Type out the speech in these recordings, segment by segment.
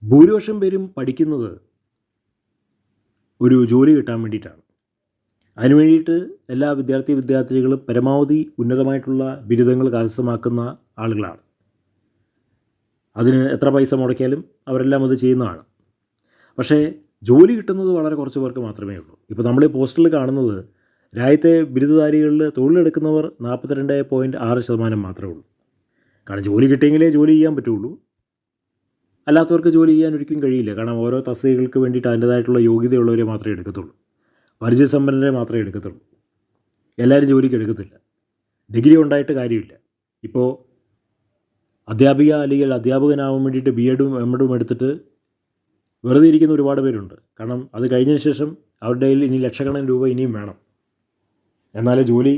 ഭൂരിപക്ഷം പേരും പഠിക്കുന്നത് ഒരു ജോലി കിട്ടാൻ വേണ്ടിയിട്ടാണ്. അതിനു വേണ്ടിയിട്ട് എല്ലാ വിദ്യാർത്ഥികളും പരമാവധി ഉന്നതമായിട്ടുള്ള ബിരുദങ്ങൾ കരസ്ഥമാക്കുന്ന ആളുകളാണ്. അതിന് എത്ര പൈസ മുടക്കിയാലും അവരെല്ലാം അത് ചെയ്യുന്നതാണ്. പക്ഷേ ജോലി കിട്ടുന്നത് വളരെ കുറച്ച് പേർക്ക് മാത്രമേ ഉള്ളൂ. ഇപ്പോൾ നമ്മൾ ഈ പോസ്റ്ററിൽ കാണുന്നത് രാജ്യത്തെ ബിരുദധാരികളിൽ തൊഴിലെടുക്കുന്നവർ 42.6% മാത്രമേ ഉള്ളൂ. കാരണം ജോലി കിട്ടിയെങ്കിലേ ജോലി ചെയ്യാൻ പറ്റുള്ളൂ. അല്ലാത്തവർക്ക് ജോലി ചെയ്യാൻ ഒരിക്കലും കഴിയില്ല. കാരണം ഓരോ തസ്തികകൾക്ക് വേണ്ടിയിട്ട് അതിൻ്റേതായിട്ടുള്ള യോഗ്യതയുള്ളവരെ മാത്രമേ എടുക്കത്തുള്ളൂ, പരിചയസമ്പന്നരെ മാത്രമേ എടുക്കത്തുള്ളൂ. എല്ലാവരും ജോലിക്ക് എടുക്കത്തില്ല. ഡിഗ്രി ഉണ്ടായിട്ട് കാര്യമില്ല. ഇപ്പോൾ അധ്യാപിക അല്ലെങ്കിൽ അധ്യാപകനാവാൻ വേണ്ടിയിട്ട് BEdും MEdും എടുത്തിട്ട് വെറുതെ ഇരിക്കുന്ന ഒരുപാട് പേരുണ്ട്. കാരണം അത് കഴിഞ്ഞതിന് ശേഷം അവരുടെ കയ്യിൽ ഇനി ലക്ഷക്കണക്കിന് രൂപ ഇനിയും വേണം, എന്നാലേ ജോലി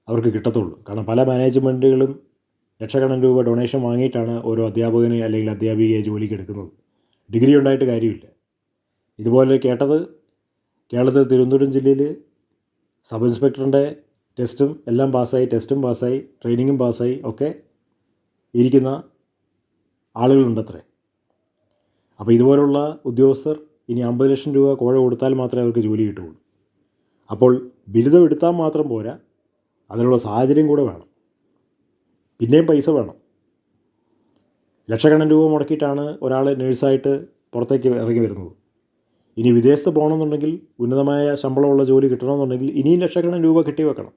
അവർക്ക് കിട്ടത്തുള്ളൂ. കാരണം പല മാനേജ്മെൻറ്റുകളും ലക്ഷക്കണക്കിന് രൂപ ഡൊണേഷൻ വാങ്ങിയിട്ടാണ് ഓരോ അധ്യാപകനെ അല്ലെങ്കിൽ അധ്യാപികയെ ജോലിക്ക് എടുക്കുന്നത്. ഡിഗ്രി ഉണ്ടായിട്ട് കാര്യമില്ല. ഇതുപോലെ കേട്ടത് കേരളത്തിൽ തിരുവനന്തപുരം ജില്ലയിൽ സബ് ഇൻസ്പെക്ടറിൻ്റെ ടെസ്റ്റും പാസ്സായി ട്രെയിനിങ്ങും പാസ്സായി ഒക്കെ ഇരിക്കുന്ന ആളുകളുണ്ടത്രേ. അപ്പോൾ ഇതുപോലുള്ള ഉദ്യോഗസ്ഥർ ഇനി 50 ലക്ഷം രൂപ കോഴ കൊടുത്താൽ മാത്രമേ അവർക്ക് ജോലി കിട്ടുകയുള്ളൂ. അപ്പോൾ ബിരുദം എടുത്താൽ മാത്രം പോരാ, അതിനുള്ള സാഹചര്യം കൂടെ വേണം. പിന്നെയും പൈസ വേണം. ലക്ഷക്കണക്കിന് രൂപ മുടക്കിയിട്ടാണ് ഒരാൾ നേഴ്സായിട്ട് പുറത്തേക്ക് ഇറങ്ങി വരുന്നത്. ഇനി വിദേശത്ത് പോകണമെന്നുണ്ടെങ്കിൽ, ഉന്നതമായ ശമ്പളമുള്ള ജോലി കിട്ടണമെന്നുണ്ടെങ്കിൽ ഇനിയും ലക്ഷക്കണക്കിന് രൂപ കെട്ടിവെക്കണം.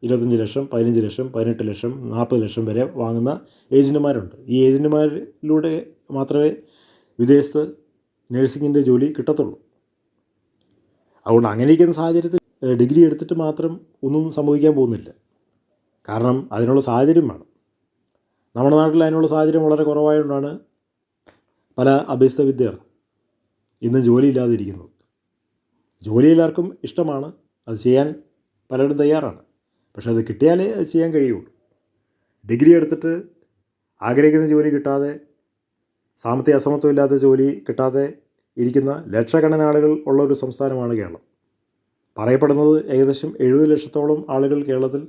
25 ലക്ഷം, 15 ലക്ഷം, 18 ലക്ഷം, 40 ലക്ഷം വരെ വാങ്ങുന്ന ഏജൻറ്റുമാരുണ്ട്. ഈ ഏജൻറ്റുമാരിലൂടെ മാത്രമേ വിദേശത്ത് നേഴ്സിങ്ങിൻ്റെ ജോലി കിട്ടത്തുള്ളൂ. അതുകൊണ്ട് അങ്ങനെയിരിക്കുന്ന സാഹചര്യത്തിൽ ഡിഗ്രി എടുത്തിട്ട് മാത്രം ഒന്നും സംഭവിക്കാൻ പോകുന്നില്ല. കാരണം അതിനുള്ള സാഹചര്യം വേണം. നമ്മുടെ നാട്ടിൽ അതിനുള്ള സാഹചര്യം വളരെ കുറവായതുകൊണ്ടാണ് പല അഭ്യസ്ത വിദ്യർ ഇന്ന് ജോലിയില്ലാതെ ഇരിക്കുന്നത്. ജോലി എല്ലാവർക്കും ഇഷ്ടമാണ്, അത് ചെയ്യാൻ പലരും തയ്യാറാണ്. പക്ഷേ അത് കിട്ടിയാലേ അത് ചെയ്യാൻ കഴിയുള്ളൂ. ഡിഗ്രി എടുത്തിട്ട് ആഗ്രഹിക്കുന്ന ജോലി കിട്ടാതെ, സാമ്പത്തിക അസമത്വമില്ലാത്ത ജോലി കിട്ടാതെ ഇരിക്കുന്ന ലക്ഷക്കണക്കിന് ആളുകൾ ഉള്ള ഒരു സംസ്ഥാനമാണ് കേരളം. പറയപ്പെടുന്നത് ഏകദേശം 70 ലക്ഷത്തോളം ആളുകൾ കേരളത്തിൽ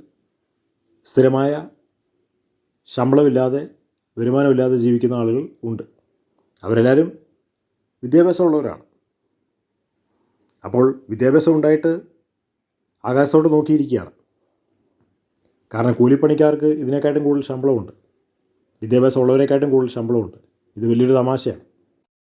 സ്ഥിരമായ ശമ്പളമില്ലാതെ, വരുമാനമില്ലാതെ ജീവിക്കുന്ന ആളുകൾ ഉണ്ട്. അവരെല്ലാവരും വിദ്യാഭ്യാസമുള്ളവരാണ്. അപ്പോൾ വിദ്യാഭ്യാസം ഉണ്ടായിട്ട് ആകാശത്തോട്ട് നോക്കിയിരിക്കുകയാണ്. കാരണം കൂലിപ്പണിക്കാർക്ക് ഇതിനെക്കാട്ടും കൂടുതൽ ശമ്പളമുണ്ട്, വിദ്യാഭ്യാസം ഉള്ളവരെക്കാട്ടും കൂടുതൽ ശമ്പളമുണ്ട്. ഇത് വലിയൊരു തമാശയാണ്.